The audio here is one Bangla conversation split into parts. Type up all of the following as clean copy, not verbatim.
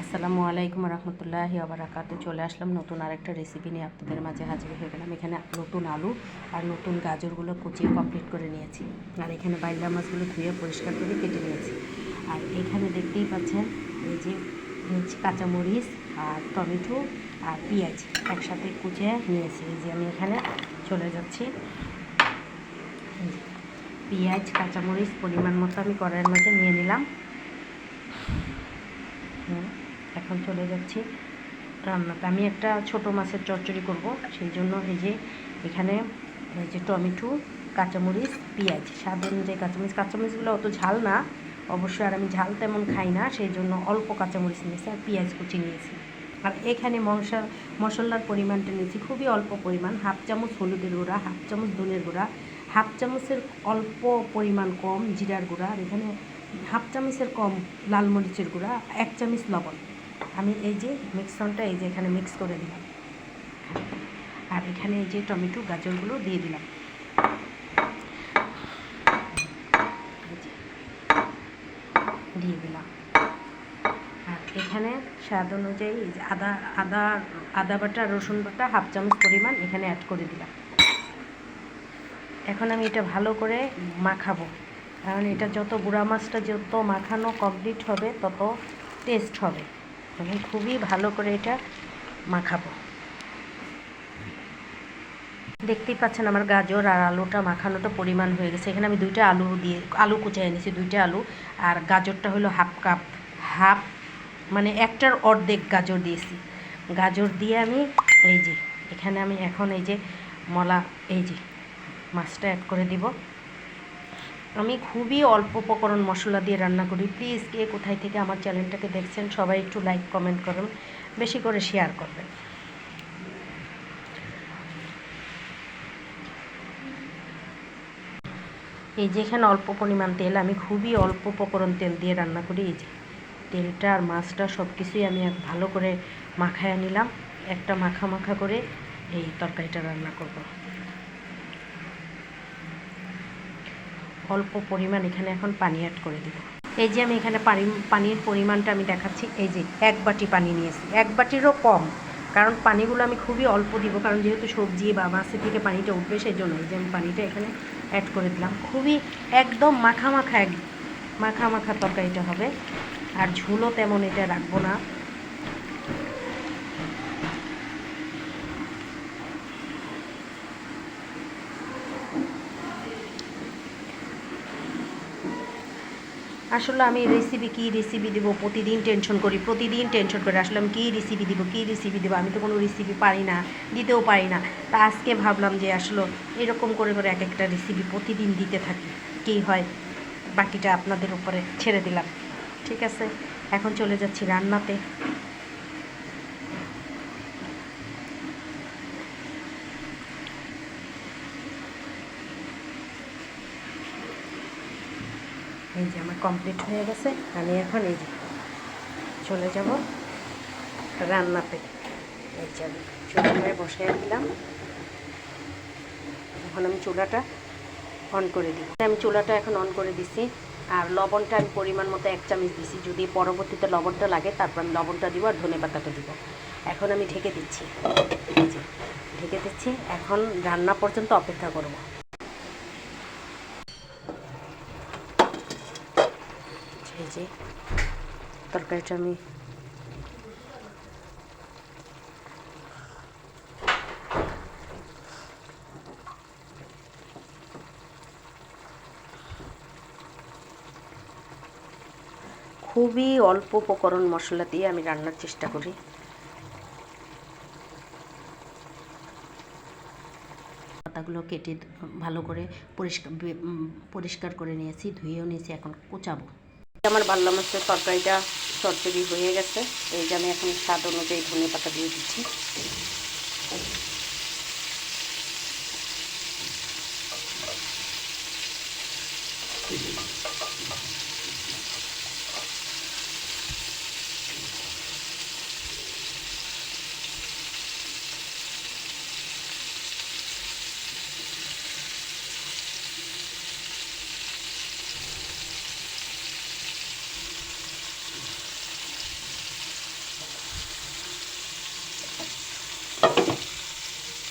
আসসালামু আলাইকুম রহমতুল্লাহি ওবারাকাতু। চলে আসলাম নতুন আরেকটা রেসিপি নিয়ে আপনাদের মাঝে হাজির হয়ে গেলাম। এখানে নতুন আলু আর নতুন গাজরগুলো কুচিয়ে কমপ্লিট করে নিয়েছি, আর এখানে বাইলা মাছগুলো ধুয়ে পরিষ্কার করে কেটে নিয়েছি। আর এখানে দেখতেই পাচ্ছেন এই যে কাঁচামরিচ আর টমেটো আর পেঁয়াজ একসাথে কুচিয়ে নিয়েছি। এই যে আমি এখানে চলে যাচ্ছি, পেঁয়াজ কাঁচামরিচ পরিমাণ মতো আমি কড়াইয়ের মাঝে নিয়ে নিলাম। এখন চলে যাচ্ছি রান্নাতে। আমি একটা ছোট মাছের চচ্চড়ি করব, সেই জন্য এই যে এখানে এই যে টমেটো, কাঁচামরিচ, পেঁয়াজ, স্বাদ অনুযায়ী কাঁচামরিচগুলো অত ঝাল না অবশ্যই, আর আমি ঝাল তেমন খাই না, সেই জন্য অল্প কাঁচামরিচ নিয়েছি আর পেঁয়াজ কুচি নিয়েছি। আর এখানে মশলার পরিমাণটা নিয়েছি খুবই অল্প পরিমাণ, হাফ চামচ হলুদের গুঁড়া, হাফ চামচ ধনের গুঁড়া, হাফ চামচের অল্প পরিমাণ কম জিরার গুঁড়া, আর এখানে হাফ চামচের কম লাল মরিচের গুঁড়া, 1 চামচ লবণ। আমি এই যে মিক্সনটা এই যে এখানে মিক্স করে দিলাম, আর এখানে এই যে টমেটো গাজরগুলো দিয়ে দিলাম, দিয়ে দিলাম। আর এখানে স্বাদ অনুযায়ী এই যে আদা বাটা, রসুন বাটা হাফ চামচ পরিমাণ এখানে অ্যাড করে দিলাম। এখন আমি এটা ভালো করে মাখাবো, কারণ এটা যত গুঁড়া মাছটা যত মাখানো কমপ্লিট হবে তত টেস্ট হবে। আমি খুবই ভালো করে এটা মাখাবো। দেখতেই পাচ্ছেন আমার গাজর আর আলুটা মাখানোটা পরিমাণ হয়ে গেছে। এখানে আমি দুইটা আলু কুচাই এনেছি, দুইটা আলু, আর গাজরটা হলো হাফ কাপ, হাফ মানে একটার অর্ধেক গাজর দিয়েছি। গাজর দিয়ে আমি এই যে এখানে আমি এখন এই যে এই যে মাছটা অ্যাড করে দিব। আমি খুবই অল্প উপকরণ মশলা দিয়ে রান্না করি। প্লিজ কে কোথায় থেকে আমার চ্যানেলটাকে দেখছেন সবাই একটু লাইক কমেন্ট করুন, বেশি করে শেয়ার করবেন। এই যে এখানে অল্প পরিমাণ তেল, আমি খুবই অল্প উপকরণ তেল দিয়ে রান্না করি। এই যে তেলটা আর মাছটা সব কিছুই আমি ভালো করে মাখায় নিলাম, একটা মাখা মাখা করে এই তরকারিটা রান্না করব। অল্প পরিমাণ এখানে এখন পানি অ্যাড করে দেব। এই যে আমি এখানে পানির পরিমাণটা আমি দেখাচ্ছি। এই যে 1 বাটি পানি নিয়েছি, 1 বাটিরও কম, কারণ পানিগুলো আমি খুবই অল্প দিব, কারণ যেহেতু সবজি বা মাছের থেকে পানিটা উঠবে, সেই জন্য এই যে আমি পানিটা এখানে অ্যাড করে দিলাম। খুবই একদম মাখা মাখা তরকারিটা হবে, আর ঝোলও তেমন এটা রাখবো না। আসলে আমি কী রেসিপি দেবো প্রতিদিন টেনশন করি, আসলে আমি কী রেসিপি দেবো, আমি তো কোনো রেসিপি পারি না, দিতেও পারি না। তা আজকে ভাবলাম যে আসলে এরকম করে এক একটা রেসিপি প্রতিদিন দিতে থাকি, কী হয় বাকিটা আপনাদের উপরে ছেড়ে দিলাম। ঠিক আছে, এখন চলে যাচ্ছি রান্নাতে। এই যে আমার কমপ্লিট হয়ে গেছে, আমি এখন এই যে চলে যাব রান্নাতে। এই যে আমি চুলায় বসাই দিলাম, এখন আমি চুলাটা অন করে দিই। আমি চুলাটা এখন অন করে দিছি, আর লবণটা আমি পরিমাণ মতো 1 চামচ দিছি, যদি পরবর্তীতে লবণটা লাগে তারপর আমি লবণটা দিব আর ধনেপাতাটা দিব। এখন আমি ঢেকে দিচ্ছি, এই যে ঢেকে দিচ্ছি, এখন রান্না পর্যন্ত অপেক্ষা করব। এই যে তরকারিটা আমি খুবই অল্প উপকরণ মশলা দিয়ে আমি রান্নার চেষ্টা করি। পাতাগুলো কেটে ভালো করে পরিষ্কার করে নিয়েছি, ধুয়েও নিয়েছি, এখন কুচাবো। আমার বাল্লা মাছের তরকারিটা চচ্চড়ি হয়ে গেছে। এই যে আমি এখন স্বাদ অনুযায়ী ধনেপাতা দিয়ে দিচ্ছি।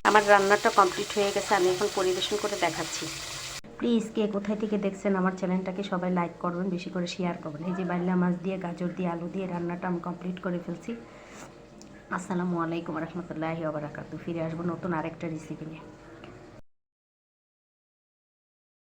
আমার রান্নাটা কমপ্লিট হয়ে গেছে, আমি এখন পরিবেশন করে দেখাচ্ছি। প্লিজ কে কোথায় থেকে দেখছেন আমার চ্যানেলটাকে সবাই লাইক করবেন, বেশি করে শেয়ার করবেন। এই যে বাইলা মাছ দিয়ে, গাজর দিয়ে, আলু দিয়ে রান্নাটা আমি কমপ্লিট করে ফেলছি। আসসালামু আলাইকুম রহমতুল্লাহি ওয়া বারাকাতুহু। ফিরে আসবো নতুন আরেকটা রেসিপি নিয়ে।